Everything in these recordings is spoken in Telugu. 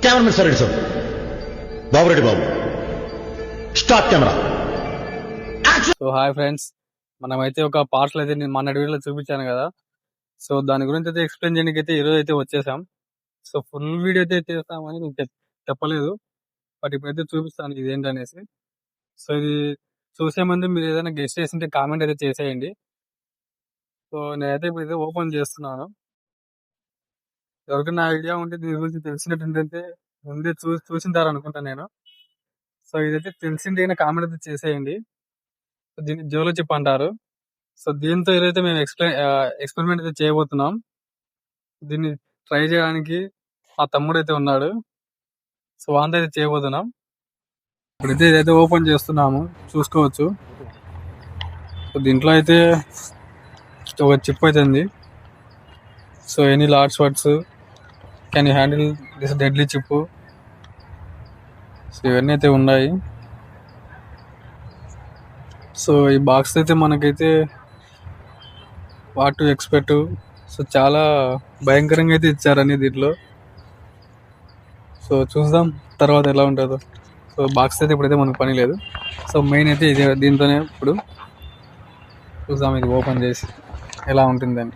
కెమెరామెన్ సరే sir, Babureddy Babu, start camera. So hi friends, మనమైతే ఒక పార్సల్ అయితే నేను మన వీడియోలో చూపించాను కదా. సో దాని గురించి అయితే ఎక్స్ప్లెయిన్ చేయడానికి అయితే ఈరోజు అయితే వచ్చేసాం. సో ఫుల్ వీడియో అయితే చేస్తామని నేను చెప్పలేదు, బట్ ఇప్పుడైతే చూపిస్తాను ఇది ఏంటనేసి. సో ఇది చూసే ముందు మీరు ఏదైనా గెస్ట్ చేసింటే కామెంట్ అయితే చేసేయండి. సో నేనైతే ఇప్పుడు అయితే ఓపెన్ చేస్తున్నాను. ఎవరికైనా ఐడియా ఉంటే దీని గురించి తెలిసినట్టు ఏంటంటే ముందే చూసింటారు అనుకుంటా నేను. సో ఇదైతే తెలిసింటే కామెంట్ అయితే చేసేయండి. దీన్ని జోలో చిప్ అంటారు. సో దీంతో ఏదైతే మేము ఎక్స్పెరిమెంట్ అయితే చేయబోతున్నాం. దీన్ని ట్రై చేయడానికి మా తమ్ముడు అయితే ఉన్నాడు. సో వాంతో అయితే చేయబోతున్నాం. ఇప్పుడైతే ఇదైతే ఓపెన్ చేస్తున్నాము, చూసుకోవచ్చు. సో దీంట్లో అయితే ఒక చిప్ అయితే ఉంది. So any large words can you handle this deadly chip. So ఇవన్నీ అయితే ఉన్నాయి. సో ఈ బాక్స్ అయితే మనకైతే వాట్ టు ఎక్స్పెక్ట్. సో చాలా భయంకరంగా అయితే ఇచ్చారని దీంట్లో. సో చూద్దాం తర్వాత ఎలా ఉంటుందో. సో బాక్స్ అయితే ఇప్పుడైతే మనకు పని లేదు. సో మెయిన్ అయితే ఇది, దీంతోనే ఇప్పుడు చూద్దాం ఇది ఓపెన్ చేసి ఎలా ఉంటుందని.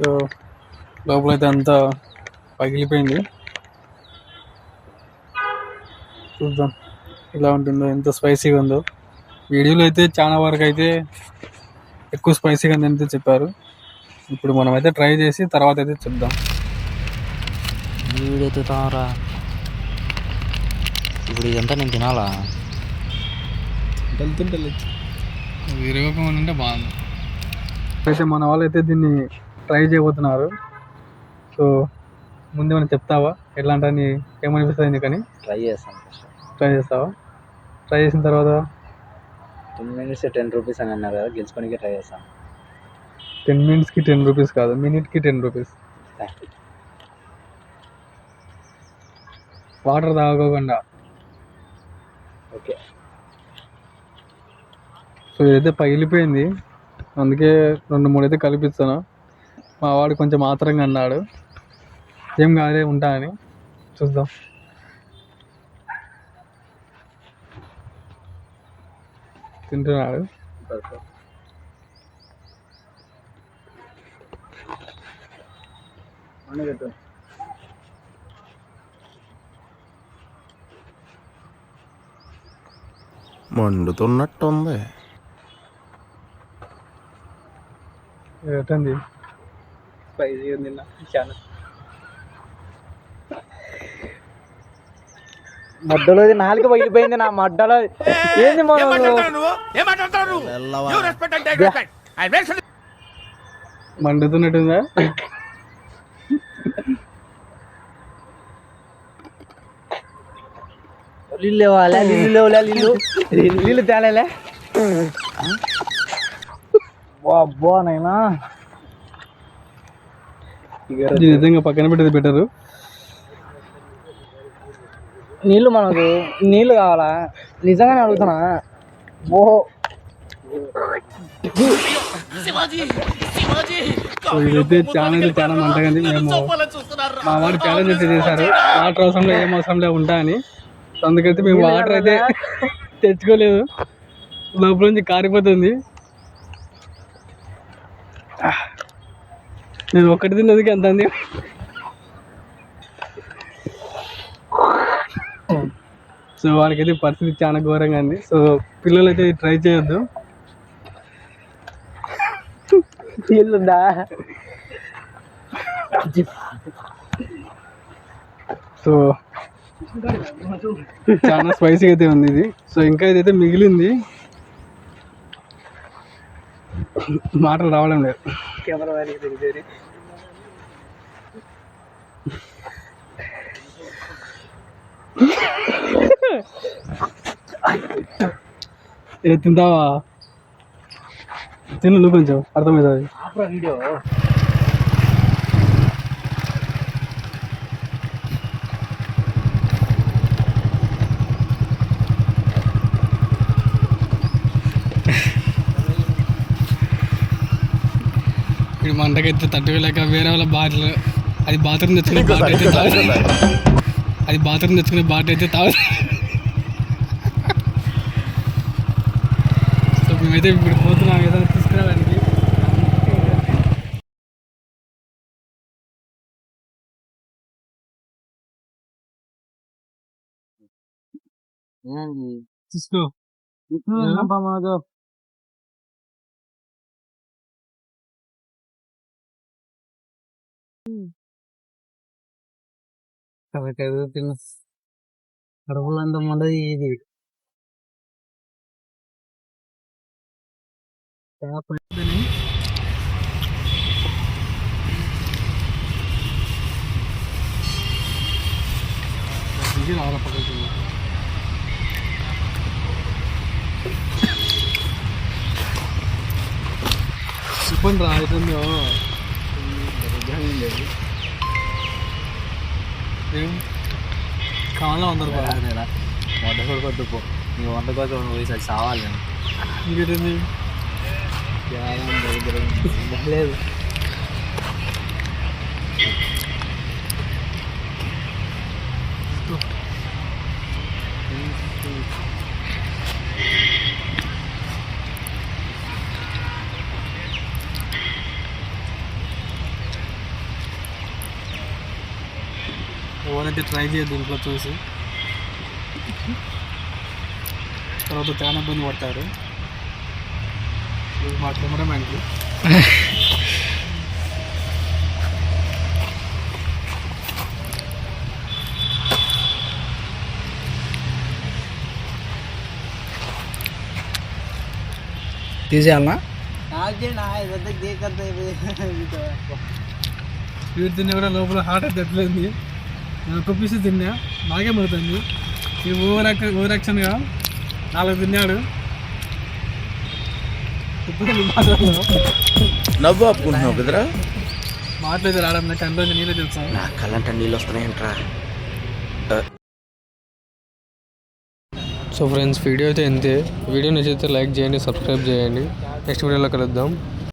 సో లోపలైతే అంతా పగిలిపోయింది. చూద్దాం ఎలా ఉంటుందో, ఎంత స్పైసీగా ఉందో. వీడియోలో అయితే చాలా వరకు అయితే ఎక్కువ స్పైసీగా ఉందని చెప్పారు. ఇప్పుడు మనం అయితే ట్రై చేసి తర్వాత అయితే చెప్దాం. వీడియో తారా ఇప్పుడు ఇదంతా నేను తినాలా? విరగకుండా బాగుంది. అయితే మన వాళ్ళు అయితే దీన్ని ట్రై చేయబోతున్నారు. సో ముందు మనం చెప్తావా ఎట్లా అంటే ఏమనిపిస్తుంది నీకని? ట్రై చేస్తాను. ట్రై చేస్తావా? ట్రై చేసిన తర్వాత 10 minutes 10 rupees అని అన్నారు కదా, గెలుచుకోనికి ట్రై చేస్తాను. 10 minutesకి 10 రూపీస్ కాదు, మినిట్కి 10 రూపీస్. వాటర్ తాగకుండా. ఓకే. సో ఇదైతే పగిలిపోయింది, అందుకే 2-3 అయితే కలిపిస్తాను. మా వాడు కొంచెం ఆత్రంగా అన్నాడు, ఏం కాదే ఉంటా అని. చూద్దాం. తింటున్నాడు. మండుతున్నట్టుంది. ఎట్టండి స్పైసీ ఉంది చాలా. మడ్డలో నాలుక పగిలిపోయింది నా మడ్డలో. ఏంది మండుతున్నట్టుందా? నీళ్ళు ఇవ్వాలా? నీళ్ళు లేవులే, నీళ్ళు తేలేలే. అబ్బా నైనా నిజంగా పక్కన పెట్టేది బెటరు. నీళ్ళు మనకు నీళ్ళు కావాలా? నిజంగానే అడుగుతున్నా. ఓహో ఇదైతే చాలా మంటగా. మేము మా వాడు ఛాలెంజ్ అయితే చేశారు, వాటర్ అవసరంలో ఏం అవసరంలో ఉంటా అని. అందుకైతే మేము వాటర్ అయితే తెచ్చుకోలేదు, లోపల నుంచి కారిపోతుంది. నేను ఒక్కటి తిన్నదికి ఎంత అంది. సో వాడికైతే పరిస్థితి చాలా ఘోరంగా ఉంది. సో పిల్లలు అయితే ట్రై చేయొద్దు. నీళ్ళుందా? సో చాలా స్పైసీగా అయితే ఉంది ఇది. సో ఇంకా ఇదైతే మిగిలింది, మాటలు రావడం లేదు. ఏ తింటావా? తిను నువ్వు కొంచెం అర్థమవుతుంది. వీడియో ఇప్పుడు మంటకైతే తట్టుకోలేక వేరే వాళ్ళ బాటిల్, అది బాత్రూమ్ తెచ్చుకునే బాటిల్ అయితే అది బాత్రూమ్ తెచ్చుకునే బాటిల్ అయితే సో మేమైతే ఇప్పుడు పోతున్నాం ఏదైనా తీసుకురావడానికి. తీసుకో తిన్న కడుపులంతా ఉండదు ఇది. చెప్పండి రా అవుతుందో ఏం కావాలా 100 రూపాయలు వంద కొడుకొద్దు పో, నీ 100 కోసం పోయి సార్ చావాలి నేను. ఇంకేంటి లేదు ఎవరైతే ట్రై చేయద్దు ఇంట్లో చూసి, తర్వాత చాలా ఇబ్బంది పడతారు. మా కెమెరామ్యాన్కి తీసేయాలనా? స్వీట్ తిన్నా కూడా లోపల హార్ట్ అయితే ఎట్లేదు. నేను ఒక పీస్ తిన్నా, బాగా పడుతుంది. ఈ ఓవర్ యాక్షన్గా 4 తిన్నాడు. ఇప్పుడు నవ్వు ఆపుకుంటున్నావు కదరా? మాట్లాడితే రావడం నాకు అందులో నీళ్ళే తెలుసాను. నా కళ్ళంట నీళ్ళు వస్తున్నాయంట్రా. సో ఫ్రెండ్స్, వీడియో అయితే ఇంతే. వీడియో నచ్చితే లైక్ చేయండి, సబ్స్క్రైబ్ చేయండి. నెక్స్ట్ వీడియోలో కలుద్దాం.